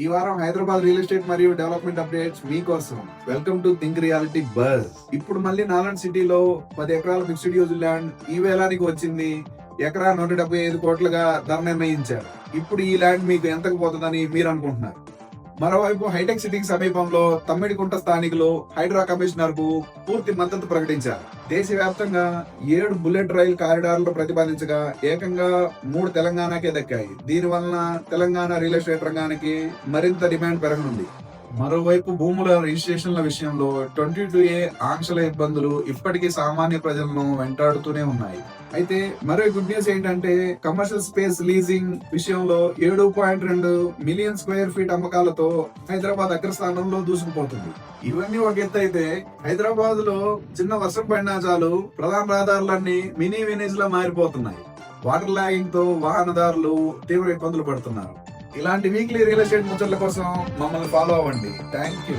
ఈ వారం Hyderabad real estate మరియు డెవలప్మెంట్ అప్డేట్స్ మీకోసం. Welcome to think reality buzz. ఇప్పుడు మళ్ళీ నాలండ్ సిటీలో 10 ఎకరాల ఫిక్స్డ్ యూజ్ ల్యాండ్ ఈ వేలానికి వచ్చింది. ఎకరా 175 కోట్లుగా ధర నిర్ణయించారు. ఇప్పుడు ఈ ల్యాండ్ మీకు ఎంతకు పోతుందని మీరు అనుకుంటున్నారు? మరోవైపు హైటెక్ సిటీకి సమీపంలో తమ్మిడికుంట స్థానికులు హైడ్రా కమిషనర్ కు పూర్తి మద్దతు ప్రకటించారు. దేశవ్యాప్తంగా 7 బుల్లెట్ రైల్ కారిడార్లు ప్రతిపాదించగా ఏకంగా 3 తెలంగాణకే దక్కాయి. దీని వలన తెలంగాణ రియల్ ఎస్టేట్ రంగానికి మరింత డిమాండ్ పెరగనుంది. మరోవైపు భూముల రిజిస్ట్రేషన్ల విషయంలో 22A ఆంక్షల ఇబ్బందులు ఇప్పటికీ సామాన్య ప్రజలను వెంటాడుతూనే ఉన్నాయి. అయితే మరో గుడ్ న్యూస్ ఏంటంటే కమర్షియల్ స్పేస్ లీజింగ్ విషయంలో 7.2 మిలియన్ స్క్వేర్ ఫీట్ అమ్మకాలతో హైదరాబాద్ అగ్రస్థానంలో దూసుకుపోతుంది. ఇవన్నీ ఒక ఎత్తు అయితే హైదరాబాద్ లో చిన్న వర్షం పడినా చాలు ప్రధాన రహదారులన్నీ మినీ వినేజ్ లా మారిపోతున్నాయి. వాటర్ లాగింగ్ తో వాహనదారులు తీవ్ర ఇబ్బందులు పడుతున్నారు. ఇలాంటి వీక్లీ రియల్ ఎస్టేట్ ముచ్చట్ల కోసం మమ్మల్ని ఫాలో అవ్వండి. Thank you.